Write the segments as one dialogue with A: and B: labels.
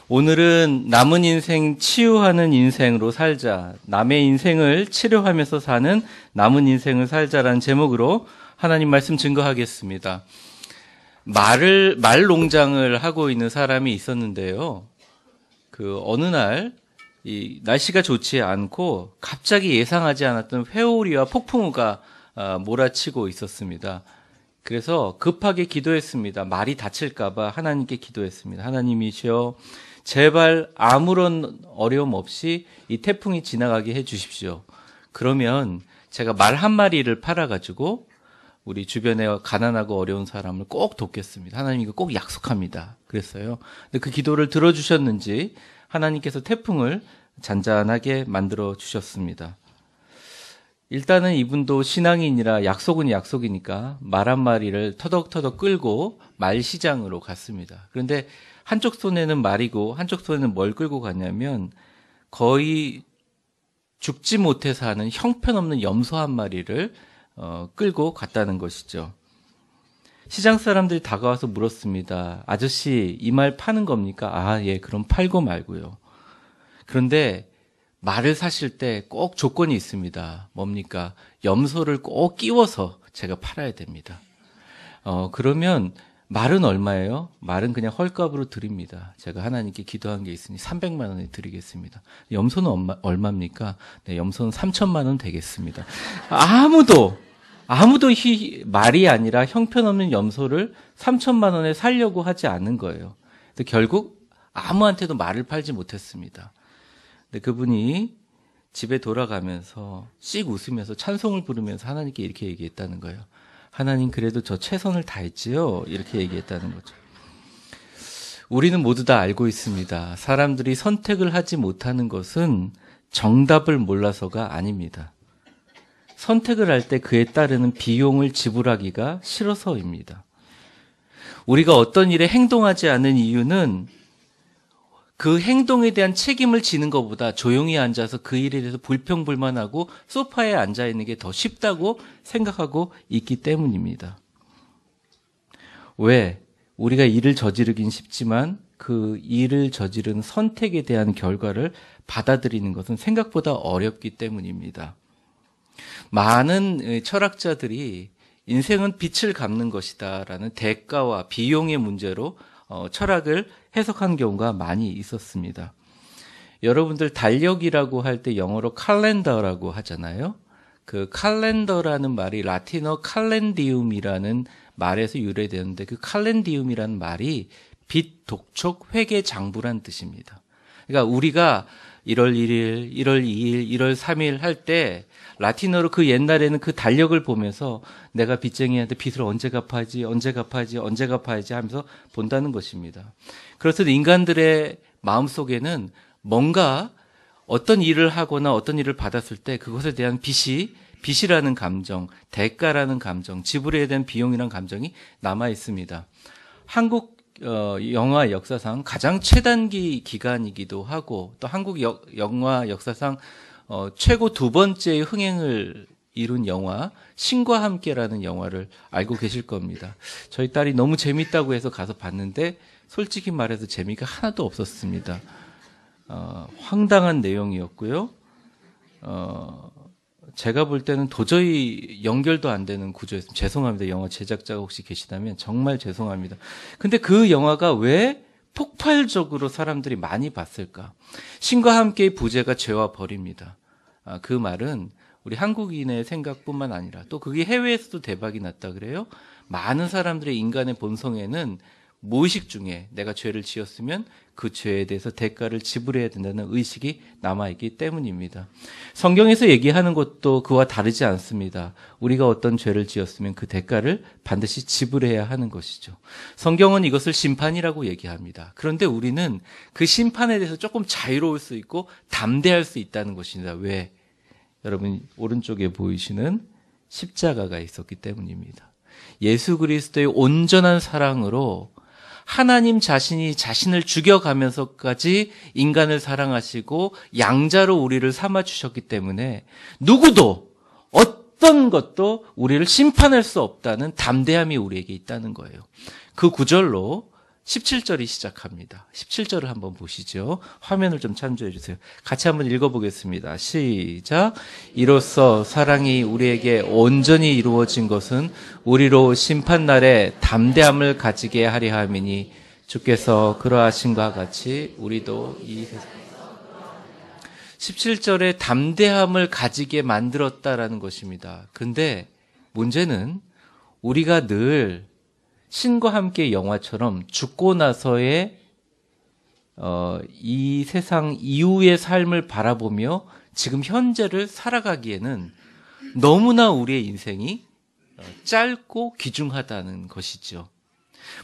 A: 오늘은 남은 인생 치유하는 인생으로 살자, 남의 인생을 치료하면서 사는 남은 인생을 살자라는 제목으로 하나님 말씀 증거하겠습니다. 말 농장을 하고 있는 사람이 있었는데요. 어느 날 이 날씨가 좋지 않고 갑자기 예상하지 않았던 회오리와 폭풍우가 몰아치고 있었습니다. 그래서 급하게 기도했습니다. 말이 다칠까봐 하나님께 기도했습니다. 하나님이시여, 제발 아무런 어려움 없이 이 태풍이 지나가게 해 주십시오. 그러면 제가 말 한 마리를 팔아가지고 우리 주변에 가난하고 어려운 사람을 꼭 돕겠습니다. 하나님 이거 꼭 약속합니다. 그랬어요. 근데 그 기도를 들어주셨는지 하나님께서 태풍을 잔잔하게 만들어 주셨습니다. 일단은 이분도 신앙인이라 약속은 약속이니까 말 한 마리를 터덕터덕 끌고 말시장으로 갔습니다. 그런데 한쪽 손에는 말이고 한쪽 손에는 뭘 끌고 갔냐면 거의 죽지 못해서 하는 형편없는 염소 한 마리를 끌고 갔다는 것이죠. 시장 사람들이 다가와서 물었습니다. 아저씨, 이 말 파는 겁니까? 아, 예, 그럼 팔고 말고요. 그런데 말을 사실 때 꼭 조건이 있습니다. 뭡니까? 염소를 꼭 끼워서 제가 팔아야 됩니다. 그러면 말은 얼마예요? 말은 그냥 헐값으로 드립니다. 제가 하나님께 기도한 게 있으니 300만 원에 드리겠습니다. 염소는 얼마입니까? 네, 염소는 3천만 원 되겠습니다. 아무도 말이 아니라 형편없는 염소를 3천만 원에 살려고 하지 않는 거예요. 근데 결국 아무한테도 말을 팔지 못했습니다. 근데 그분이 집에 돌아가면서 씩 웃으면서 찬송을 부르면서 하나님께 이렇게 얘기했다는 거예요. 하나님, 그래도 저 최선을 다했지요? 이렇게 얘기했다는 거죠. 우리는 모두 다 알고 있습니다. 사람들이 선택을 하지 못하는 것은 정답을 몰라서가 아닙니다. 선택을 할 때 그에 따르는 비용을 지불하기가 싫어서입니다. 우리가 어떤 일에 행동하지 않는 이유는 그 행동에 대한 책임을 지는 것보다 조용히 앉아서 그 일에 대해서 불평불만하고 소파에 앉아있는 게 더 쉽다고 생각하고 있기 때문입니다. 왜? 우리가 일을 저지르긴 쉽지만 그 일을 저지른 선택에 대한 결과를 받아들이는 것은 생각보다 어렵기 때문입니다. 많은 철학자들이 인생은 빛을 갚는 것이다 라는 대가와 비용의 문제로 철학을 해석한 경우가 많이 있었습니다. 여러분들 달력이라고 할 때 영어로 칼렌더라고 하잖아요. 그 칼렌더라는 말이 라틴어 칼렌디움이라는 말에서 유래되는데 그 칼렌디움이라는 말이 빛, 독촉, 회계, 장부란 뜻입니다. 그러니까 우리가 1월 1일, 1월 2일, 1월 3일 할 때 라틴어로 그 옛날에는 그 달력을 보면서 내가 빚쟁이한테 빚을 언제 갚아야지 하면서 본다는 것입니다. 그렇듯 인간들의 마음속에는 뭔가 어떤 일을 하거나 어떤 일을 받았을 때 그것에 대한 빚이라는 감정, 대가라는 감정, 지불해야 되는 비용이라는 감정이 남아 있습니다. 한국 영화 역사상 가장 최단기 기간이기도 하고 또 한국 영화 역사상 최고 두 번째의 흥행을 이룬 영화 신과 함께라는 영화를 알고 계실 겁니다. 저희 딸이 너무 재밌다고 해서 가서 봤는데 솔직히 말해서 재미가 하나도 없었습니다. 황당한 내용이었고요. 제가 볼 때는 도저히 연결도 안 되는 구조였습니다. 죄송합니다. 영화 제작자가 혹시 계시다면 정말 죄송합니다. 근데 그 영화가 왜 폭발적으로 사람들이 많이 봤을까? 신과 함께의 부제가 죄와 벌입니다. 그 말은 우리 한국인의 생각뿐만 아니라 또 그게 해외에서도 대박이 났다 그래요. 많은 사람들의 인간의 본성에는 무의식 중에 내가 죄를 지었으면 그 죄에 대해서 대가를 지불해야 된다는 의식이 남아있기 때문입니다. 성경에서 얘기하는 것도 그와 다르지 않습니다. 우리가 어떤 죄를 지었으면 그 대가를 반드시 지불해야 하는 것이죠. 성경은 이것을 심판이라고 얘기합니다. 그런데 우리는 그 심판에 대해서 조금 자유로울 수 있고 담대할 수 있다는 것입니다. 왜? 여러분 오른쪽에 보이시는 십자가가 있었기 때문입니다. 예수 그리스도의 온전한 사랑으로 하나님 자신이 자신을 죽여가면서까지 인간을 사랑하시고 양자로 우리를 삼아주셨기 때문에 누구도 어떤 것도 우리를 심판할 수 없다는 담대함이 우리에게 있다는 거예요. 그 구절로 17절이 시작합니다. 17절을 한번 보시죠. 화면을 좀 참조해 주세요. 같이 한번 읽어보겠습니다. 시작. 이로써 사랑이 우리에게 온전히 이루어진 것은 우리로 심판날에 담대함을 가지게 하려 함이니 주께서 그러하신과 같이 우리도 이 세상 17절에 담대함을 가지게 만들었다라는 것입니다. 근데 문제는 우리가 늘 신과 함께 영화처럼 죽고 나서의 이 세상 이후의 삶을 바라보며 지금 현재를 살아가기에는 너무나 우리의 인생이 짧고 귀중하다는 것이죠.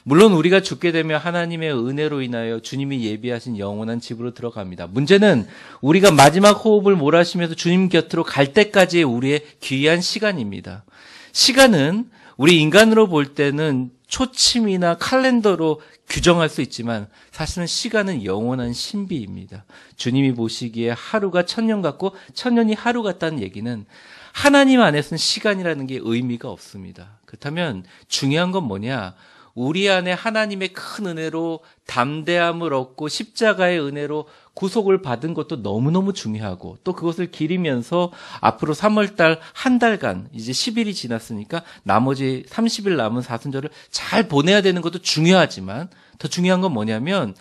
A: 물론 우리가 죽게 되면 하나님의 은혜로 인하여 주님이 예비하신 영원한 집으로 들어갑니다. 문제는 우리가 마지막 호흡을 몰아쉬면서 주님 곁으로 갈 때까지의 우리의 귀한 시간입니다. 시간은 우리 인간으로 볼 때는 초침이나 칼렌더로 규정할 수 있지만 사실은 시간은 영원한 신비입니다. 주님이 보시기에 하루가 천년 같고 천년이 하루 같다는 얘기는 하나님 안에서는 시간이라는 게 의미가 없습니다. 그렇다면 중요한 건 뭐냐? 우리 안에 하나님의 큰 은혜로 담대함을 얻고 십자가의 은혜로 구속을 받은 것도 너무너무 중요하고 또 그것을 기리면서 앞으로 3월달 한 달간 이제 10일이 지났으니까 나머지 30일 남은 사순절을 잘 보내야 되는 것도 중요하지만 더 중요한 건 뭐냐면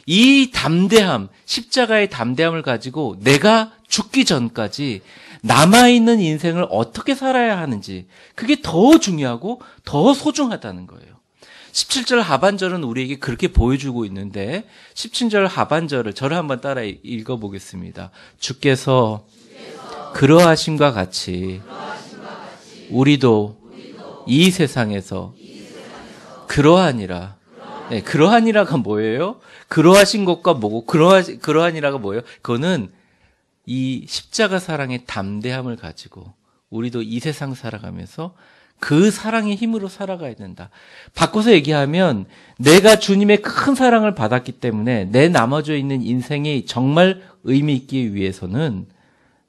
A: 이 담대함, 십자가의 담대함을 가지고 내가 죽기 전까지 남아있는 인생을 어떻게 살아야 하는지 그게 더 중요하고 더 소중하다는 거예요. 17절 하반절은 우리에게 그렇게 보여주고 있는데 17절 하반절을 저를 한번 따라 읽어보겠습니다. 주께서 그러하심과 같이 우리도 이 세상에서 그러하니라. 네, 그러하니라가 뭐예요? 그러하신 것과 뭐고 그러하니라가 뭐예요? 그거는 이 십자가 사랑의 담대함을 가지고 우리도 이 세상 살아가면서 그 사랑의 힘으로 살아가야 된다. 바꿔서 얘기하면 내가 주님의 큰 사랑을 받았기 때문에 내 남아져 있는 인생이 정말 의미 있기 위해서는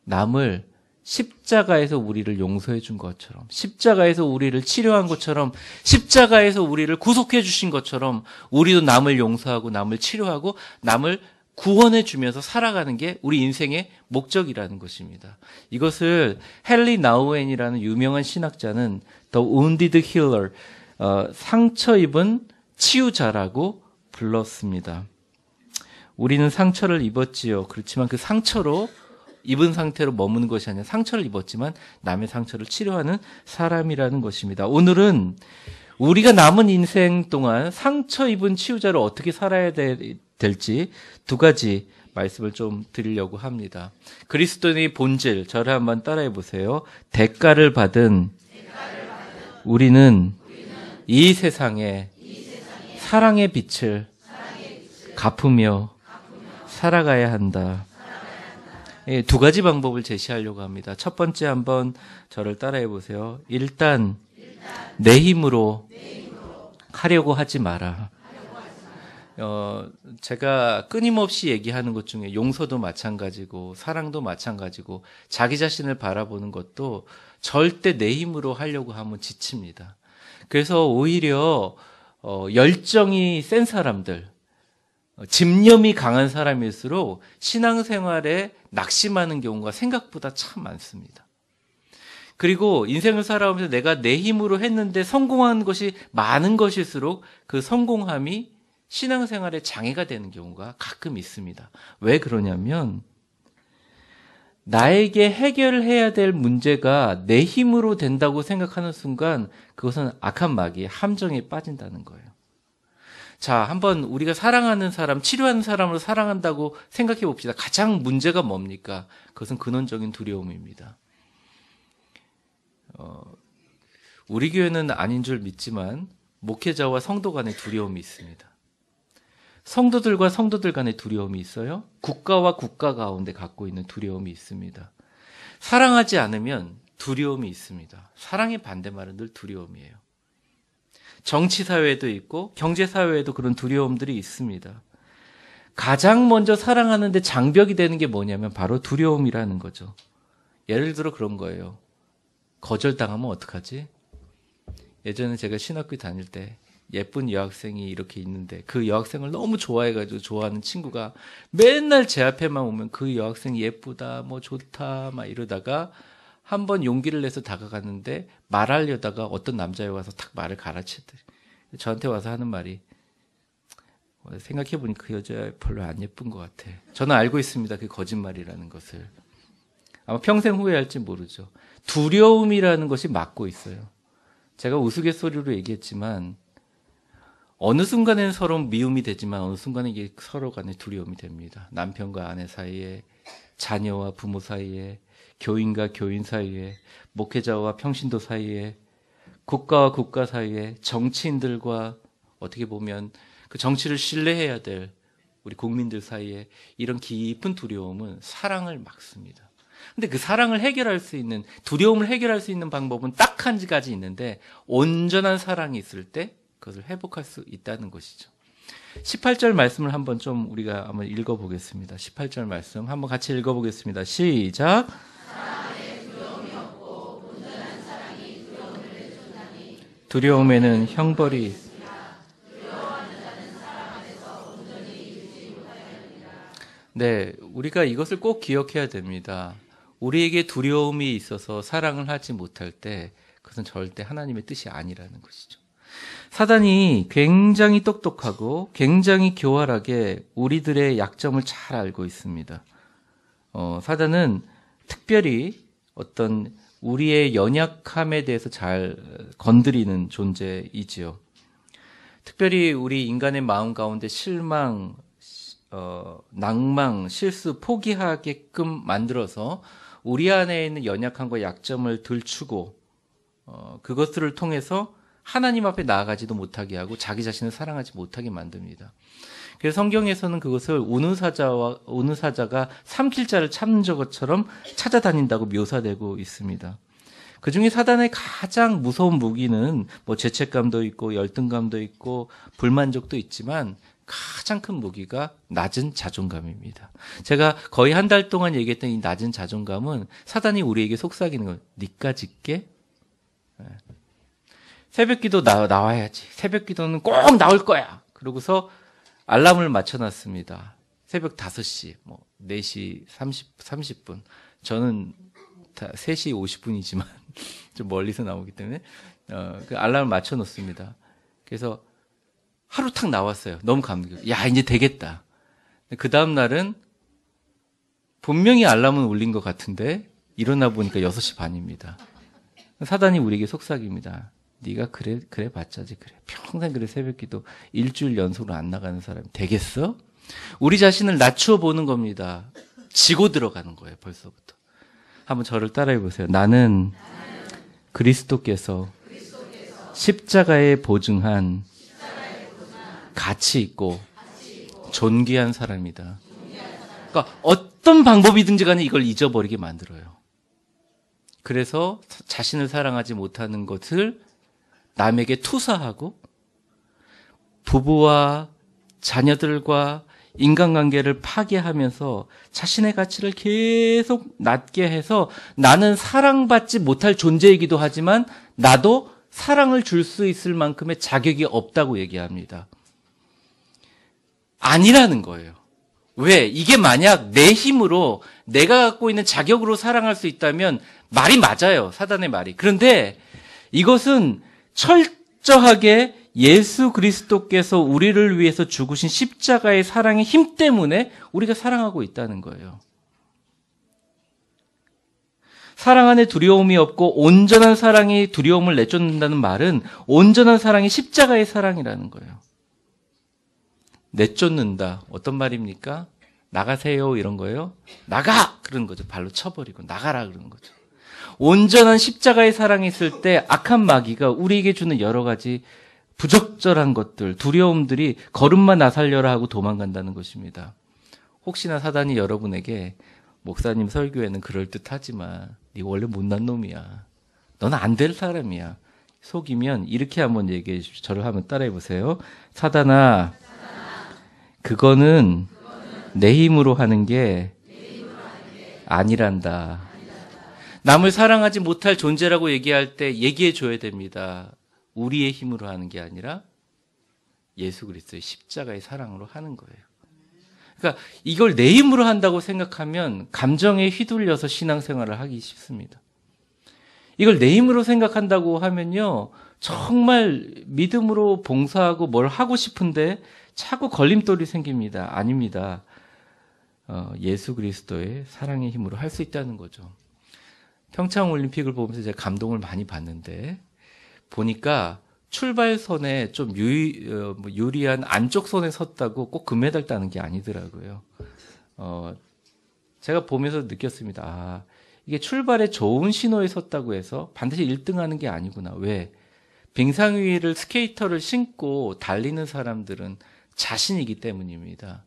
A: 남을 십자가에서 우리를 용서해 준 것처럼 십자가에서 우리를 치료한 것처럼 십자가에서 우리를 구속해 주신 것처럼 우리도 남을 용서하고 남을 치료하고 남을 구원해 주면서 살아가는 게 우리 인생의 목적이라는 것입니다. 이것을 헨리 나우엔이라는 유명한 신학자는 The Wounded Healer, 상처 입은 치유자라고 불렀습니다. 우리는 상처를 입었지요. 그렇지만 그 상처로 입은 상태로 머무는 것이 아니라 상처를 입었지만 남의 상처를 치료하는 사람이라는 것입니다. 오늘은 우리가 남은 인생 동안 상처 입은 치유자로 어떻게 살아야 될지 두 가지 말씀을 좀 드리려고 합니다. 그리스도인의 본질, 저를 한번 따라해 보세요. 대가를 받은 우리는 이 세상에 사랑의 빛을 갚으며 살아가야 한다. 두 가지 방법을 제시하려고 합니다. 첫 번째 한번 저를 따라해 보세요. 일단 내 힘으로 하려고 하지 마라. 제가 끊임없이 얘기하는 것 중에 용서도 마찬가지고 사랑도 마찬가지고 자기 자신을 바라보는 것도 절대 내 힘으로 하려고 하면 지칩니다. 그래서 오히려 열정이 센 사람들, 집념이 강한 사람일수록 신앙생활에 낙심하는 경우가 생각보다 참 많습니다. 그리고 인생을 살아오면서 내가 내 힘으로 했는데 성공한 것이 많은 것일수록 그 성공함이 신앙생활에 장애가 되는 경우가 가끔 있습니다. 왜 그러냐면 나에게 해결해야 될 문제가 내 힘으로 된다고 생각하는 순간 그것은 악한 마귀의 함정에 빠진다는 거예요. 자, 한번 우리가 사랑하는 사람, 치료하는 사람으로 사랑한다고 생각해 봅시다. 가장 문제가 뭡니까? 그것은 근원적인 두려움입니다. 우리 교회는 아닌 줄 믿지만 목회자와 성도 간의 두려움이 있습니다. 성도들과 성도들 간의 두려움이 있어요. 국가와 국가 가운데 갖고 있는 두려움이 있습니다. 사랑하지 않으면 두려움이 있습니다. 사랑의 반대말은 늘 두려움이에요. 정치사회에도 있고 경제사회에도 그런 두려움들이 있습니다. 가장 먼저 사랑하는데 장벽이 되는 게 뭐냐면 바로 두려움이라는 거죠. 예를 들어 그런 거예요. 거절당하면 어떡하지? 예전에 제가 신학교 다닐 때 예쁜 여학생이 이렇게 있는데 그 여학생을 너무 좋아해가지고 좋아하는 친구가 맨날 제 앞에만 오면 그 여학생이 예쁘다, 뭐 좋다, 막 이러다가 한번 용기를 내서 다가갔는데 말하려다가 어떤 남자애 와서 탁 말을 갈아치더래. 저한테 와서 하는 말이 생각해보니 그 여자 별로 안 예쁜 것 같아. 저는 알고 있습니다. 그게 거짓말이라는 것을. 아마 평생 후회할지 모르죠. 두려움이라는 것이 막고 있어요. 제가 우스갯소리로 얘기했지만 어느 순간에는 서로 미움이 되지만 어느 순간에 이게 서로 간에 두려움이 됩니다. 남편과 아내 사이에, 자녀와 부모 사이에, 교인과 교인 사이에, 목회자와 평신도 사이에, 국가와 국가 사이에, 정치인들과 어떻게 보면 그 정치를 신뢰해야 될 우리 국민들 사이에 이런 깊은 두려움은 사랑을 막습니다. 근데 그 사랑을 해결할 수 있는, 두려움을 해결할 수 있는 방법은 딱 한 가지 있는데 온전한 사랑이 있을 때 그것을 회복할 수 있다는 것이죠. 18절 말씀을 한번 좀 우리가 한번 읽어보겠습니다. 18절 말씀 한번 같이 읽어보겠습니다. 시작. 두려움에는 형벌이 네, 우리가 이것을 꼭 기억해야 됩니다. 우리에게 두려움이 있어서 사랑을 하지 못할 때 그것은 절대 하나님의 뜻이 아니라는 것이죠. 사단이 굉장히 똑똑하고 굉장히 교활하게 우리들의 약점을 잘 알고 있습니다. 사단은 특별히 어떤 우리의 연약함에 대해서 잘 건드리는 존재이지요. 특별히 우리 인간의 마음 가운데 실망, 낭망, 실수, 포기하게끔 만들어서 우리 안에 있는 연약함과 약점을 들추고 그것들을 통해서 하나님 앞에 나아가지도 못하게 하고 자기 자신을 사랑하지 못하게 만듭니다. 그래서 성경에서는 그것을 우는 사자가 삼킬 자를 찾는 것처럼 찾아다닌다고 묘사되고 있습니다. 그 중에 사단의 가장 무서운 무기는 뭐 죄책감도 있고 열등감도 있고 불만족도 있지만 가장 큰 무기가 낮은 자존감입니다. 제가 거의 한 달 동안 얘기했던 이 낮은 자존감은 사단이 우리에게 속삭이는 거예요. 니까 짓게? 새벽기도 나와야지. 새벽기도는 꼭 나올 거야. 그러고서 알람을 맞춰놨습니다. 새벽 5시, 뭐 4시 30분. 저는 3시 50분이지만 좀 멀리서 나오기 때문에 그 알람을 맞춰놓습니다. 그래서 하루 탁 나왔어요. 너무 감격. 야, 이제 되겠다. 그 다음 날은 분명히 알람은 울린 것 같은데 일어나 보니까 6시 반입니다. 사단이 우리에게 속삭입니다. 네가 그래 봤자지 그래. 평생 그래 새벽기도 일주일 연속으로 안 나가는 사람이 되겠어? 우리 자신을 낮추어 보는 겁니다. 지고 들어가는 거예요. 벌써부터. 한번 저를 따라해 보세요. 나는 그리스도께서 십자가에 보증한 가치 있고 존귀한 사람이다. 그러니까 어떤 방법이든지 간에 이걸 잊어버리게 만들어요. 그래서 자신을 사랑하지 못하는 것을 남에게 투사하고 부부와 자녀들과 인간관계를 파괴하면서 자신의 가치를 계속 낮게 해서 나는 사랑받지 못할 존재이기도 하지만 나도 사랑을 줄 수 있을 만큼의 자격이 없다고 얘기합니다. 아니라는 거예요. 왜? 이게 만약 내 힘으로 내가 갖고 있는 자격으로 사랑할 수 있다면 말이 맞아요. 사단의 말이. 그런데 이것은 철저하게 예수 그리스도께서 우리를 위해서 죽으신 십자가의 사랑의 힘 때문에 우리가 사랑하고 있다는 거예요. 사랑 안에 두려움이 없고 온전한 사랑이 두려움을 내쫓는다는 말은 온전한 사랑이 십자가의 사랑이라는 거예요. 내쫓는다. 어떤 말입니까? 나가세요 이런 거예요. 나가! 그러는 거죠. 발로 쳐버리고 나가라 그러는 거죠. 온전한 십자가의 사랑이 있을 때 악한 마귀가 우리에게 주는 여러 가지 부적절한 것들, 두려움들이 걸음만 나살려라 하고 도망간다는 것입니다. 혹시나 사단이 여러분에게 목사님 설교에는 그럴듯하지만 네 원래 못난 놈이야. 넌 안 될 사람이야. 속이면 이렇게 한번 얘기해 주십시오. 저를 한번 따라해 보세요. 사단아, 그거는 내 힘으로 하는 게 아니란다. 남을 사랑하지 못할 존재라고 얘기할 때 얘기해 줘야 됩니다. 우리의 힘으로 하는 게 아니라 예수 그리스도의 십자가의 사랑으로 하는 거예요. 그러니까 이걸 내 힘으로 한다고 생각하면 감정에 휘둘려서 신앙생활을 하기 쉽습니다. 이걸 내 힘으로 생각한다고 하면요, 정말 믿음으로 봉사하고 뭘 하고 싶은데 자꾸 걸림돌이 생깁니다. 아닙니다. 예수 그리스도의 사랑의 힘으로 할 수 있다는 거죠. 평창올림픽을 보면서 제가 감동을 많이 받는데, 보니까 출발선에 좀 유리한 안쪽 선에 섰다고 꼭 금메달 따는 게 아니더라고요. 제가 보면서 느꼈습니다. 아, 이게 출발에 좋은 신호에 섰다고 해서 반드시 1등 하는 게 아니구나. 왜? 빙상위를 스케이터를 신고 달리는 사람들은 자신이기 때문입니다.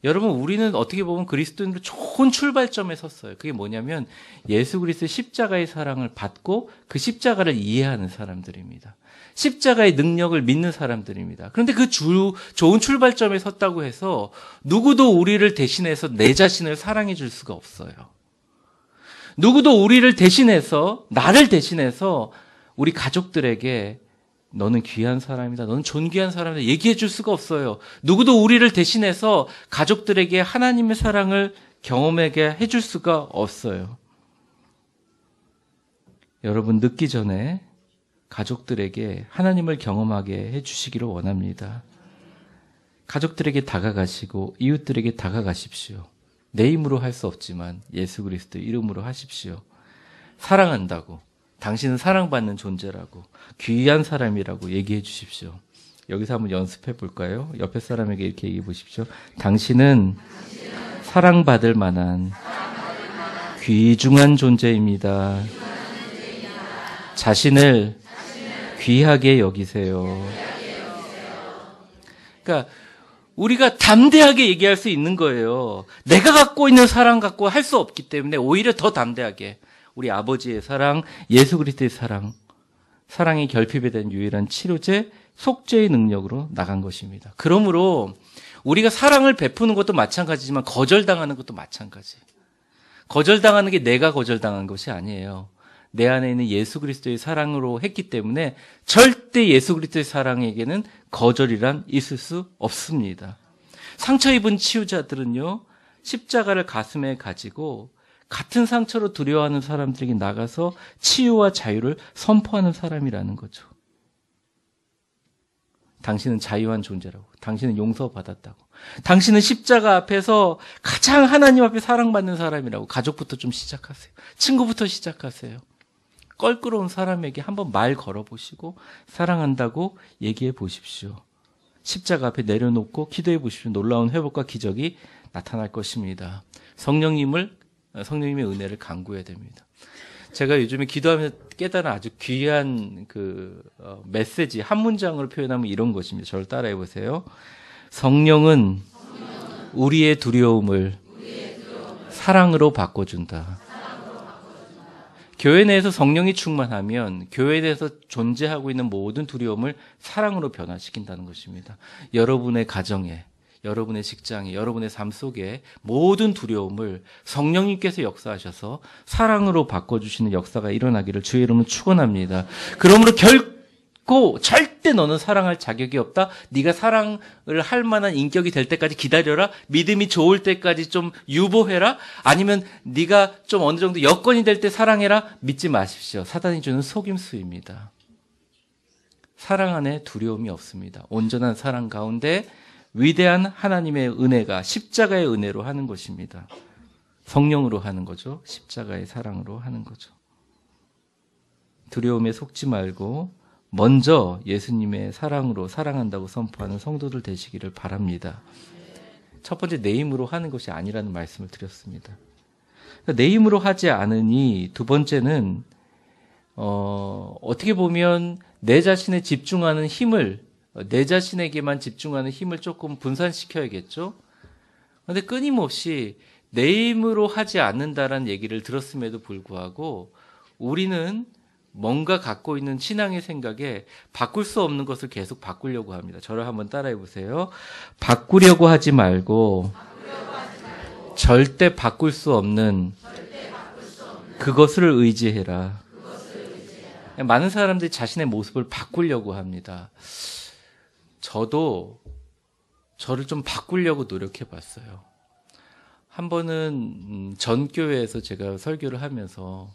A: 여러분, 우리는 어떻게 보면 그리스도인으로 좋은 출발점에 섰어요. 그게 뭐냐면 예수 그리스도의 십자가의 사랑을 받고 그 십자가를 이해하는 사람들입니다. 십자가의 능력을 믿는 사람들입니다. 그런데 그 좋은 출발점에 섰다고 해서 누구도 우리를 대신해서 내 자신을 사랑해 줄 수가 없어요. 누구도 우리를 대신해서, 나를 대신해서 우리 가족들에게 너는 귀한 사람이다, 너는 존귀한 사람이다 얘기해 줄 수가 없어요. 누구도 우리를 대신해서 가족들에게 하나님의 사랑을 경험하게 해줄 수가 없어요. 여러분, 늦기 전에 가족들에게 하나님을 경험하게 해주시기를 원합니다. 가족들에게 다가가시고 이웃들에게 다가가십시오. 내 힘으로 할 수 없지만 예수 그리스도 이름으로 하십시오. 사랑한다고, 당신은 사랑받는 존재라고, 귀한 사람이라고 얘기해 주십시오. 여기서 한번 연습해 볼까요? 옆에 사람에게 이렇게 얘기해 보십시오. 당신은 사랑받을 만한 귀중한 존재입니다. 자신을 귀하게 여기세요. 그러니까 우리가 담대하게 얘기할 수 있는 거예요. 내가 갖고 있는 사랑 갖고 할 수 없기 때문에 오히려 더 담대하게 우리 아버지의 사랑, 예수 그리스도의 사랑, 사랑이 결핍에 대한 유일한 치료제, 속죄의 능력으로 나간 것입니다. 그러므로 우리가 사랑을 베푸는 것도 마찬가지지만 거절당하는 것도 마찬가지예요. 거절당하는 게 내가 거절당한 것이 아니에요. 내 안에 있는 예수 그리스도의 사랑으로 했기 때문에 절대 예수 그리스도의 사랑에게는 거절이란 있을 수 없습니다. 상처 입은 치유자들은요, 십자가를 가슴에 가지고 같은 상처로 두려워하는 사람들에게 나가서 치유와 자유를 선포하는 사람이라는 거죠. 당신은 자유한 존재라고, 당신은 용서받았다고, 당신은 십자가 앞에서 가장 하나님 앞에 사랑받는 사람이라고. 가족부터 좀 시작하세요. 친구부터 시작하세요. 껄끄러운 사람에게 한번 말 걸어보시고 사랑한다고 얘기해 보십시오. 십자가 앞에 내려놓고 기도해 보십시오. 놀라운 회복과 기적이 나타날 것입니다. 성령님의 은혜를 간구해야 됩니다. 제가 요즘에 기도하면서 깨달은 아주 귀한 메시지, 한 문장으로 표현하면 이런 것입니다. 저를 따라해 보세요. 성령은 우리의 두려움을 사랑으로 바꿔준다. 교회 내에서 성령이 충만하면 교회 내에서 존재하고 있는 모든 두려움을 사랑으로 변화시킨다는 것입니다. 여러분의 가정에, 여러분의 직장에, 여러분의 삶 속에 모든 두려움을 성령님께서 역사하셔서 사랑으로 바꿔주시는 역사가 일어나기를 주의 이름으로 축원합니다. 그러므로 결코 절대 너는 사랑할 자격이 없다. 네가 사랑을 할 만한 인격이 될 때까지 기다려라. 믿음이 좋을 때까지 좀 유보해라. 아니면 네가 좀 어느 정도 여건이 될 때 사랑해라. 믿지 마십시오. 사단이 주는 속임수입니다. 사랑 안에 두려움이 없습니다. 온전한 사랑 가운데 위대한 하나님의 은혜가 십자가의 은혜로 하는 것입니다. 성령으로 하는 거죠. 십자가의 사랑으로 하는 거죠. 두려움에 속지 말고 먼저 예수님의 사랑으로 사랑한다고 선포하는 성도들 되시기를 바랍니다. 첫 번째, 내 힘으로 하는 것이 아니라는 말씀을 드렸습니다. 내 힘으로 하지 않으니 두 번째는 어떻게 보면 내 자신에 집중하는 힘을, 내 자신에게만 집중하는 힘을 조금 분산시켜야겠죠. 그런데 끊임없이 내 힘으로 하지 않는다라는 얘기를 들었음에도 불구하고 우리는 뭔가 갖고 있는 신앙의 생각에 바꿀 수 없는 것을 계속 바꾸려고 합니다. 저를 한번 따라해 보세요. 바꾸려고 하지 말고 절대 바꿀 수 없는 그것을 의지해라. 많은 사람들이 자신의 모습을 바꾸려고 합니다. 저도 저를 좀 바꾸려고 노력해 봤어요. 한 번은 전 교회에서 제가 설교를 하면서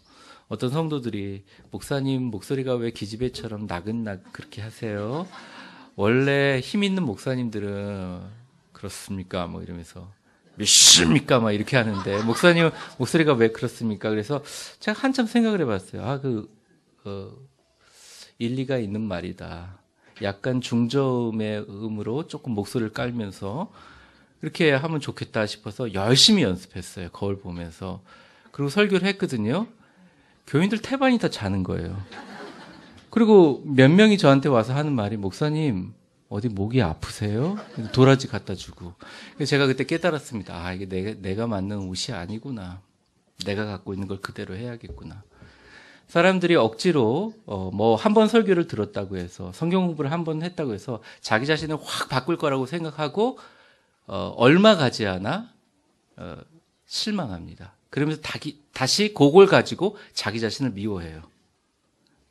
A: 어떤 성도들이 목사님 목소리가 왜 기집애처럼 나긋나긋 그렇게 하세요? 원래 힘 있는 목사님들은 그렇습니까? 뭐 이러면서 믿습니까? 막 이렇게 하는데 목사님 목소리가 왜 그렇습니까? 그래서 제가 한참 생각을 해봤어요. 일리가 있는 말이다. 약간 중저음의 음으로 조금 목소리를 깔면서 그렇게 하면 좋겠다 싶어서 열심히 연습했어요. 거울 보면서. 그리고 설교를 했거든요. 교인들 태반이 다 자는 거예요. 그리고 몇 명이 저한테 와서 하는 말이 목사님 어디 목이 아프세요? 도라지 갖다 주고. 그래서 제가 그때 깨달았습니다. 이게 내가 만든 옷이 아니구나. 내가 갖고 있는 걸 그대로 해야겠구나. 사람들이 억지로 뭐 한 번 설교를 들었다고 해서 성경 공부를 한 번 했다고 해서 자기 자신을 확 바꿀 거라고 생각하고 얼마 가지 않아 실망합니다. 그러면서 다시 그걸 가지고 자기 자신을 미워해요.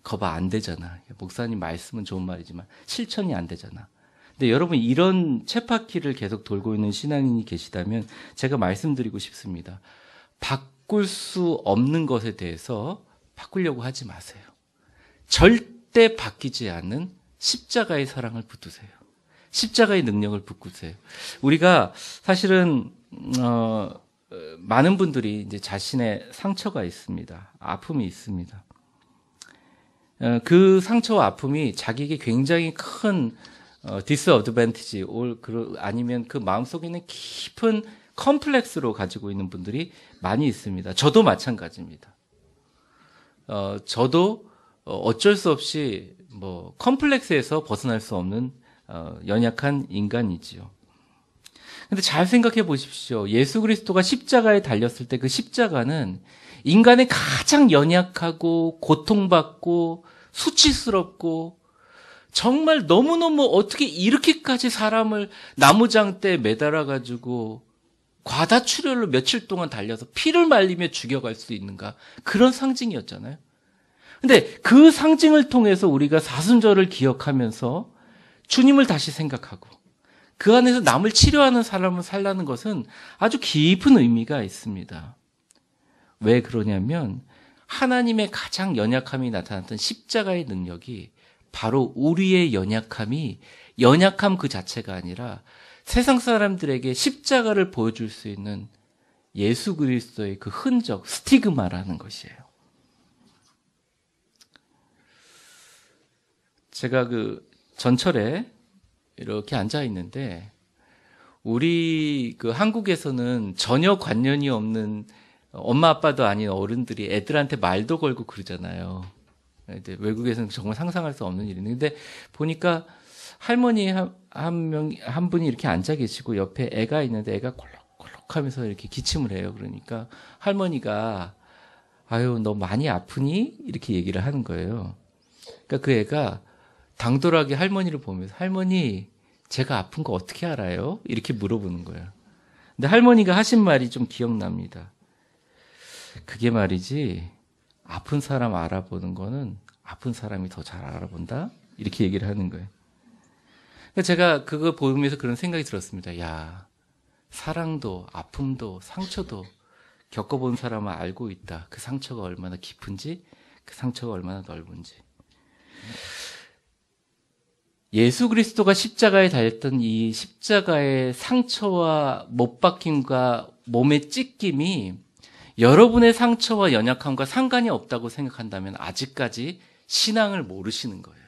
A: 거봐 안 되잖아. 목사님 말씀은 좋은 말이지만 실천이 안 되잖아. 근데 여러분 이런 쳇바퀴를 계속 돌고 있는 신앙인이 계시다면 제가 말씀드리고 싶습니다. 바꿀 수 없는 것에 대해서 바꾸려고 하지 마세요. 절대 바뀌지 않는 십자가의 사랑을 붙드세요. 십자가의 능력을 붙드세요. 우리가 사실은 많은 분들이 이제 자신의 상처가 있습니다. 아픔이 있습니다. 그 상처와 아픔이 자기에게 굉장히 큰 디스어드밴티지 아니면 그 마음속에 있는 깊은 컴플렉스로 가지고 있는 분들이 많이 있습니다. 저도 마찬가지입니다. 저도 어쩔 수 없이 뭐 컴플렉스에서 벗어날 수 없는 연약한 인간이지요. 근데 잘 생각해 보십시오. 예수 그리스도가 십자가에 달렸을 때 그 십자가는 인간의 가장 연약하고 고통받고 수치스럽고 정말 너무너무 어떻게 이렇게까지 사람을 나무장대에 매달아 가지고 과다출혈로 며칠 동안 달려서 피를 말리며 죽여갈 수 있는가? 그런 상징이었잖아요. 근데 그 상징을 통해서 우리가 사순절을 기억하면서 주님을 다시 생각하고 그 안에서 남을 치료하는 사람을 살라는 것은 아주 깊은 의미가 있습니다. 왜 그러냐면 하나님의 가장 연약함이 나타났던 십자가의 능력이 바로 우리의 연약함 그 자체가 아니라 세상 사람들에게 십자가를 보여줄 수 있는 예수 그리스도의 그 흔적, 스티그마라는 것이에요. 제가 그 전철에 이렇게 앉아 있는데 우리 그 한국에서는 전혀 관련이 없는 엄마 아빠도 아닌 어른들이 애들한테 말도 걸고 그러잖아요. 외국에서는 정말 상상할 수 없는 일인데 근데 보니까 할머니 한 분이 이렇게 앉아 계시고 옆에 애가 있는데 애가 콜록콜록 하면서 이렇게 기침을 해요. 그러니까 할머니가 아유 너 많이 아프니? 이렇게 얘기를 하는 거예요. 그러니까 그 애가 당돌하게 할머니를 보면서 할머니 제가 아픈 거 어떻게 알아요? 이렇게 물어보는 거예요. 근데 할머니가 하신 말이 좀 기억납니다. 그게 말이지 아픈 사람 알아보는 거는 아픈 사람이 더 잘 알아본다? 이렇게 얘기를 하는 거예요. 제가 그거 보면서 그런 생각이 들었습니다. 야, 사랑도 아픔도 상처도 겪어본 사람은 알고 있다. 그 상처가 얼마나 깊은지 그 상처가 얼마나 넓은지. 예수 그리스도가 십자가에 달렸던 이 십자가의 상처와 못 박힘과 몸의 찢김이 여러분의 상처와 연약함과 상관이 없다고 생각한다면 아직까지 신앙을 모르시는 거예요.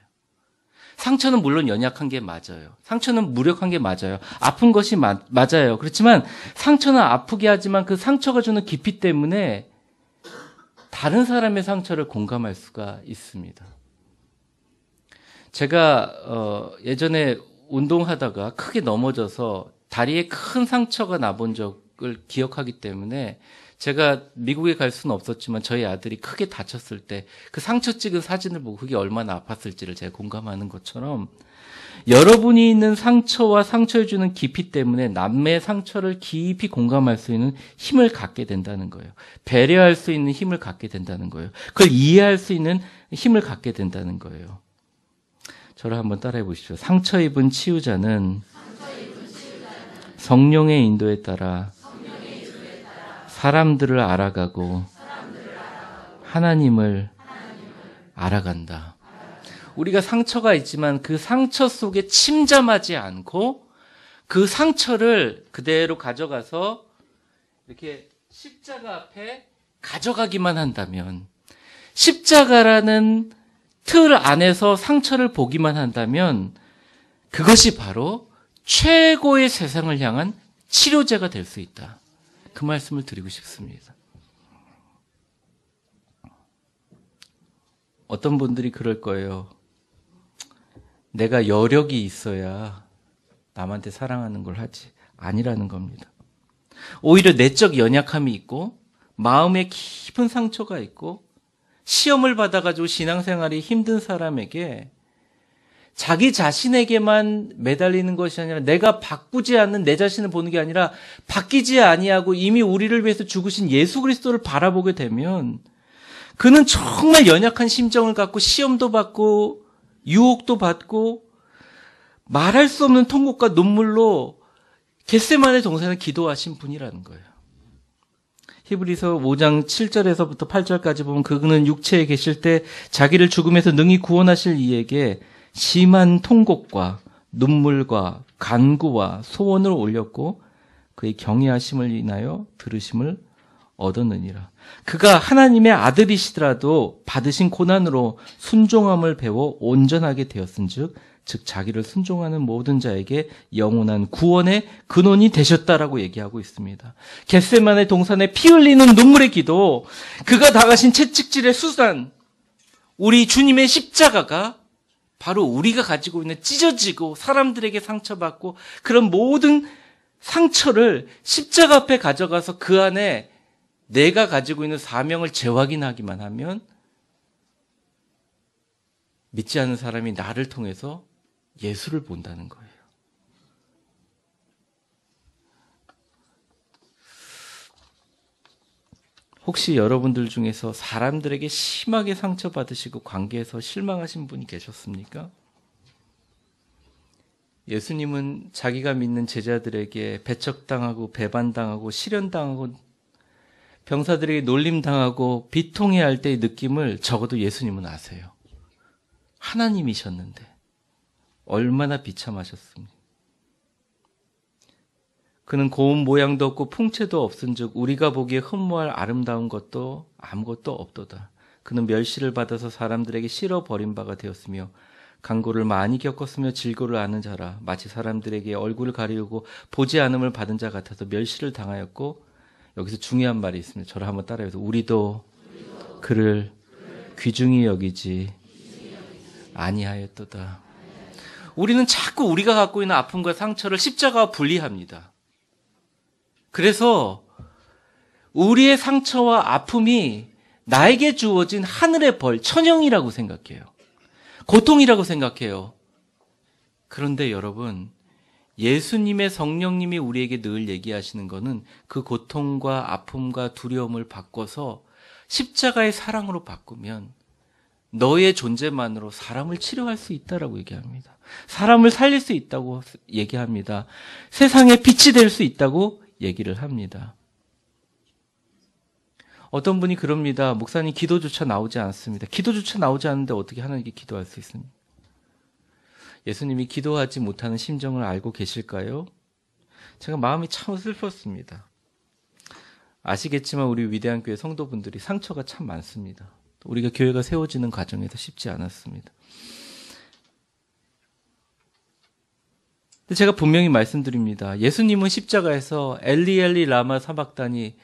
A: 상처는 물론 연약한 게 맞아요. 상처는 무력한 게 맞아요. 아픈 것이 맞아요. 그렇지만 상처는 아프게 하지만 그 상처가 주는 깊이 때문에 다른 사람의 상처를 공감할 수가 있습니다. 제가 예전에 운동하다가 크게 넘어져서 다리에 큰 상처가 나본 적을 기억하기 때문에 제가 미국에 갈 수는 없었지만 저희 아들이 크게 다쳤을 때 그 상처 찍은 사진을 보고 그게 얼마나 아팠을지를 제가 공감하는 것처럼 여러분이 있는 상처와 상처에 주는 깊이 때문에 남의 상처를 깊이 공감할 수 있는 힘을 갖게 된다는 거예요. 배려할 수 있는 힘을 갖게 된다는 거예요. 그걸 이해할 수 있는 힘을 갖게 된다는 거예요. 저를 한번 따라해 보십시오. 상처 입은 치유자는 성령의 인도에 따라 사람들을 알아가고 하나님을 알아간다. 우리가 상처가 있지만 그 상처 속에 침잠하지 않고 그 상처를 그대로 가져가서 이렇게 십자가 앞에 가져가기만 한다면, 십자가라는 틀 안에서 상처를 보기만 한다면 그것이 바로 최고의 세상을 향한 치료제가 될 수 있다. 그 말씀을 드리고 싶습니다. 어떤 분들이 그럴 거예요. 내가 여력이 있어야 남한테 사랑하는 걸 하지. 아니라는 겁니다. 오히려 내적 연약함이 있고 마음에 깊은 상처가 있고 시험을 받아가지고 신앙생활이 힘든 사람에게 자기 자신에게만 매달리는 것이 아니라 내가 바꾸지 않는 내 자신을 보는 게 아니라 바뀌지 아니하고 이미 우리를 위해서 죽으신 예수 그리스도를 바라보게 되면 그는 정말 연약한 심정을 갖고 시험도 받고 유혹도 받고 말할 수 없는 통곡과 눈물로 겟세마네 동산에 기도하신 분이라는 거예요. 히브리서 5장 7절에서부터 8절까지 보면 그는 육체에 계실 때 자기를 죽음에서 능히 구원하실 이에게 심한 통곡과 눈물과 간구와 소원을 올렸고 그의 경외하심을 인하여 들으심을 얻었느니라. 그가 하나님의 아들이시더라도 받으신 고난으로 순종함을 배워 온전하게 되었은즉 즉 자기를 순종하는 모든 자에게 영원한 구원의 근원이 되셨다라고 얘기하고 있습니다. 겟세마네 동산에 피 흘리는 눈물의 기도, 그가 당하신 채찍질의 수단, 우리 주님의 십자가가 바로 우리가 가지고 있는 찢어지고 사람들에게 상처받고 그런 모든 상처를 십자가 앞에 가져가서 그 안에 내가 가지고 있는 사명을 재확인하기만 하면 믿지 않는 사람이 나를 통해서 예수를 본다는 거예요. 혹시 여러분들 중에서 사람들에게 심하게 상처받으시고 관계에서 실망하신 분이 계셨습니까? 예수님은 자기가 믿는 제자들에게 배척당하고 배반당하고 시련당하고 병사들에게 놀림당하고 비통해야 할 때의 느낌을 적어도 예수님은 아세요. 하나님이셨는데 얼마나 비참하셨습니까? 그는 고운 모양도 없고 풍채도 없은즉 우리가 보기에 흠모할 아름다운 것도 아무것도 없도다. 그는 멸시를 받아서 사람들에게 싫어 버림바가 되었으며 강고를 많이 겪었으며 질고를 아는 자라. 마치 사람들에게 얼굴을 가리우고 보지 않음을 받은 자 같아서 멸시를 당하였고, 여기서 중요한 말이 있습니다. 저를 한번 따라해서 우리도 그를 귀중히 여기지 아니하였도다. 우리는 자꾸 우리가 갖고 있는 아픔과 상처를 십자가와 분리합니다. 그래서 우리의 상처와 아픔이 나에게 주어진 하늘의 벌, 천형이라고 생각해요. 고통이라고 생각해요. 그런데 여러분, 예수님의 성령님이 우리에게 늘 얘기하시는 것은 그 고통과 아픔과 두려움을 바꿔서 십자가의 사랑으로 바꾸면 너의 존재만으로 사람을 치료할 수 있다라고 얘기합니다. 사람을 살릴 수 있다고 얘기합니다. 세상에 빛이 될 수 있다고 얘기를 합니다. 어떤 분이 그럽니다. 목사님, 기도조차 나오지 않습니다. 기도조차 나오지 않는데 어떻게 하나님께 기도할 수 있습니까? 예수님이 기도하지 못하는 심정을 알고 계실까요? 제가 마음이 참 슬펐습니다. 아시겠지만 우리 위대한 교회 성도분들이 상처가 참 많습니다. 우리가 교회가 세워지는 과정에서 쉽지 않았습니다. 근데 제가 분명히 말씀드립니다. 예수님은 십자가에서 엘리 엘리 라마 사박다니,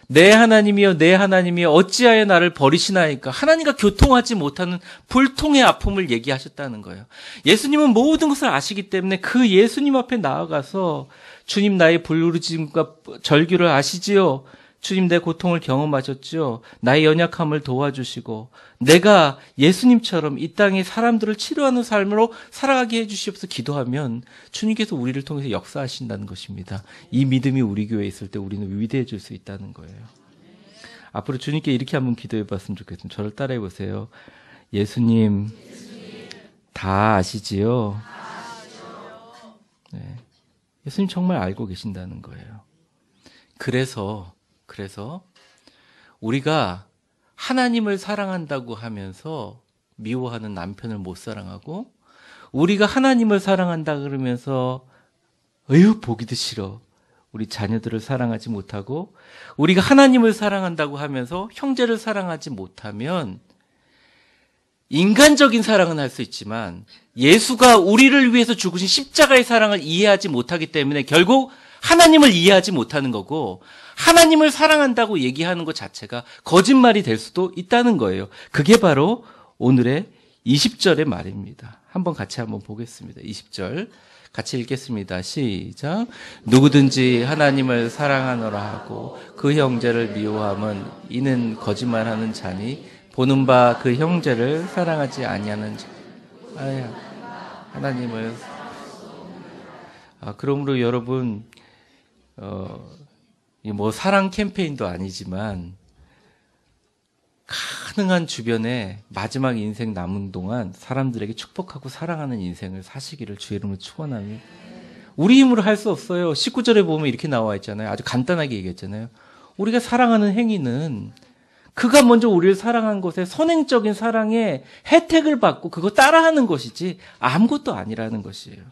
A: 내 하나님이여 내 하나님이여 어찌하여 나를 버리시나이까, 하나님과 교통하지 못하는 불통의 아픔을 얘기하셨다는 거예요. 예수님은 모든 것을 아시기 때문에 그 예수님 앞에 나아가서 주님, 나의 부르짖음과 절규를 아시지요. 주님, 내 고통을 경험하셨죠. 나의 연약함을 도와주시고 내가 예수님처럼 이 땅에 사람들을 치료하는 삶으로 살아가게 해주시옵소서 기도하면 주님께서 우리를 통해서 역사하신다는 것입니다. 이 믿음이 우리 교회에 있을 때 우리는 위대해질 수 있다는 거예요. 앞으로 주님께 이렇게 한번 기도해 봤으면 좋겠습니다. 저를 따라해 보세요. 예수님, 다 아시지요? 네. 예수님 정말 알고 계신다는 거예요. 그래서 우리가 하나님을 사랑한다고 하면서 미워하는 남편을 못 사랑하고, 우리가 하나님을 사랑한다 그러면서 보기도 싫어 우리 자녀들을 사랑하지 못하고, 우리가 하나님을 사랑한다고 하면서 형제를 사랑하지 못하면, 인간적인 사랑은 할 수 있지만 예수가 우리를 위해서 죽으신 십자가의 사랑을 이해하지 못하기 때문에 결국 하나님을 이해하지 못하는 거고, 하나님을 사랑한다고 얘기하는 것 자체가 거짓말이 될 수도 있다는 거예요. 그게 바로 오늘의 20절의 말입니다. 같이 한번 보겠습니다. 20절 같이 읽겠습니다. 시작. 누구든지 하나님을 사랑하노라 하고 그 형제를 미워함은 이는 거짓말하는 자니 보는 바 그 형제를 사랑하지 아니하는 자. 하나님을. 그러므로 여러분, 뭐 사랑 캠페인도 아니지만 가능한 주변에 마지막 인생 남은 동안 사람들에게 축복하고 사랑하는 인생을 사시기를 주의 이름으로 축원하며, 우리 힘으로 할 수 없어요. 19절에 보면 이렇게 나와 있잖아요. 아주 간단하게 얘기했잖아요. 우리가 사랑하는 행위는 그가 먼저 우리를 사랑한 것에 선행적인 사랑의 혜택을 받고 그거 따라하는 것이지 아무것도 아니라는 것이에요.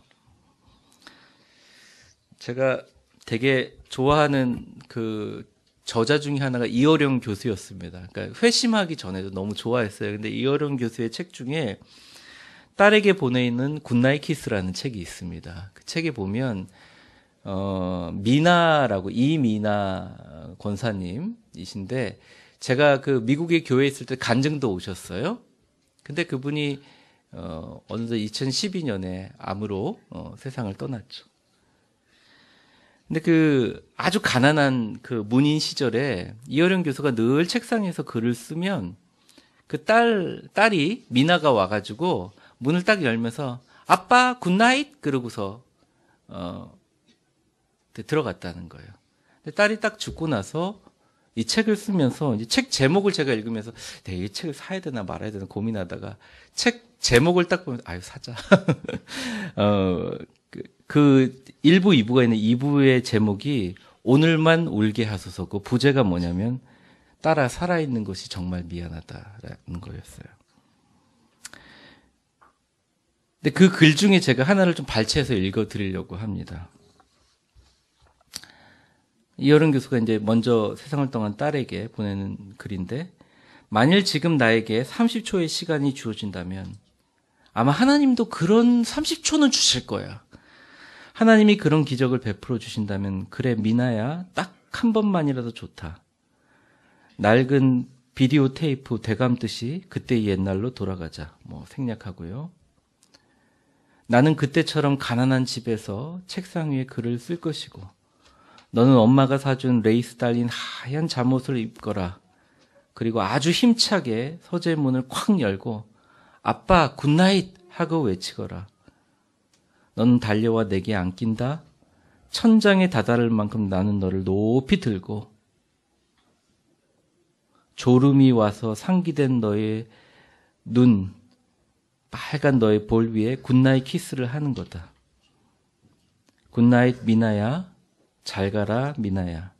A: 제가 되게 좋아하는 그 저자 중에 하나가 이어령 교수였습니다. 그러니까 회심하기 전에도 너무 좋아했어요. 근데 이어령 교수의 책 중에 딸에게 보내있는 굿나잇 키스라는 책이 있습니다. 그 책에 보면 미나라고, 이미나 권사님이신데, 제가 그 미국에 교회에 있을 때 간증도 오셨어요. 근데 그분이 어느덧 2012년에 암으로 세상을 떠났죠. 근데 그 아주 가난한 그 문인 시절에 이어령 교수가 늘 책상에서 글을 쓰면 그 딸이 미나가 와가지고 문을 딱 열면서 아빠 굿나잇 그러고서 들어갔다는 거예요. 근데 딸이 딱 죽고 나서 이 책을 쓰면서 이제 책 제목을 제가 읽으면서 이 책을 사야 되나 말아야 되나 고민하다가 책 제목을 딱 보면 사자. 그 1부, 2부가 있는 2부의 제목이 오늘만 울게 하소서고, 부제가 뭐냐면 딸아 살아있는 것이 정말 미안하다라는 거였어요. 근데 그 글 중에 제가 하나를 좀 발췌해서 읽어드리려고 합니다. 이어른 교수가 이제 먼저 세상을 떠난 딸에게 보내는 글인데, 만일 지금 나에게 30초의 시간이 주어진다면 아마 하나님도 그런 30초는 주실 거야. 하나님이 그런 기적을 베풀어 주신다면 그래 미나야 딱 한 번만이라도 좋다. 낡은 비디오 테이프 되감듯이 그때의 옛날로 돌아가자. 생략하고요. 나는 그때처럼 가난한 집에서 책상 위에 글을 쓸 것이고, 너는 엄마가 사준 레이스 달린 하얀 잠옷을 입거라. 그리고 아주 힘차게 서재문을 콱 열고 아빠 굿나잇 하고 외치거라. 너는 달려와 내게 안긴다. 천장에 다다를 만큼 나는 너를 높이 들고 졸음이 와서 상기된 너의 눈, 빨간 너의 볼 위에 굿나잇 키스를 하는 거다. 굿나잇 미나야, 잘 가라 미나야.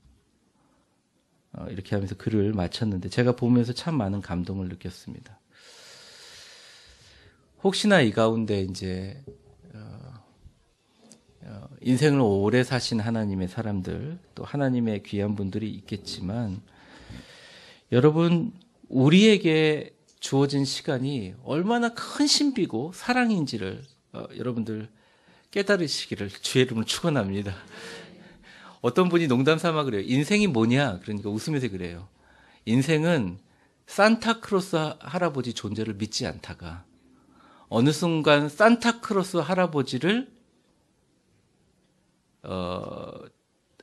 A: 이렇게 하면서 글을 마쳤는데 제가 보면서 참 많은 감동을 느꼈습니다. 혹시나 이 가운데 이제 인생을 오래 사신 하나님의 사람들, 또 하나님의 귀한 분들이 있겠지만, 여러분 우리에게 주어진 시간이 얼마나 큰 신비고 사랑인지를 여러분들 깨달으시기를 주의 이름으로 축원합니다. 어떤 분이 농담 삼아 그래요. 인생이 뭐냐? 그러니까 웃으면서 그래요. 인생은 산타크로스 할아버지 존재를 믿지 않다가 어느 순간 산타크로스 할아버지를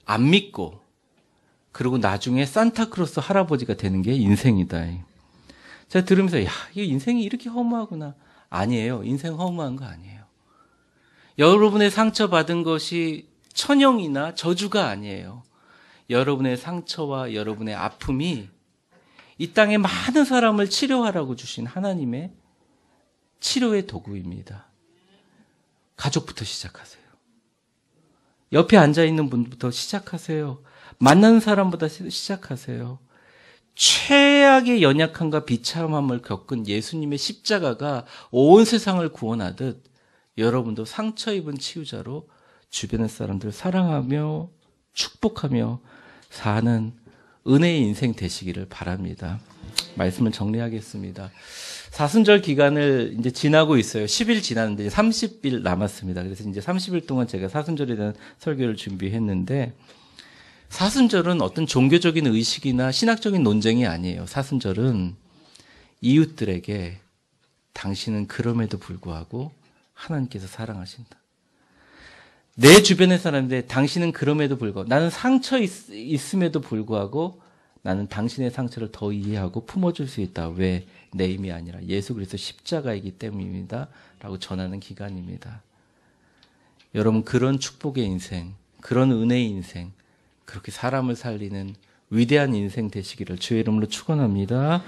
A: 안 믿고, 그리고 나중에 산타크로스 할아버지가 되는 게 인생이다. 제가 들으면서 이 인생이 이렇게 허무하구나. 아니에요. 인생 허무한 거 아니에요. 여러분의 상처받은 것이 천형이나 저주가 아니에요. 여러분의 상처와 여러분의 아픔이 이 땅에 많은 사람을 치료하라고 주신 하나님의 치료의 도구입니다. 가족부터 시작하세요. 옆에 앉아있는 분부터 시작하세요. 만나는 사람보다 시작하세요. 최악의 연약함과 비참함을 겪은 예수님의 십자가가 온 세상을 구원하듯 여러분도 상처 입은 치유자로 주변의 사람들을 사랑하며 축복하며 사는 은혜의 인생 되시기를 바랍니다. 말씀을 정리하겠습니다. 사순절 기간을 이제 지나고 있어요. 10일 지났는데 30일 남았습니다. 그래서 이제 30일 동안 제가 사순절에 대한 설교를 준비했는데, 사순절은 어떤 종교적인 의식이나 신학적인 논쟁이 아니에요. 사순절은 이웃들에게 당신은 그럼에도 불구하고 하나님께서 사랑하신다. 내 주변의 사람인데 당신은 그럼에도 불구하고, 나는 상처 있음에도 불구하고 나는 당신의 상처를 더 이해하고 품어줄 수 있다. 왜? 내 힘이 아니라 예수 그리스도 십자가이기 때문입니다. 라고 전하는 기간입니다. 여러분, 그런 축복의 인생, 그런 은혜의 인생, 그렇게 사람을 살리는 위대한 인생 되시기를 주의 이름으로 축원합니다.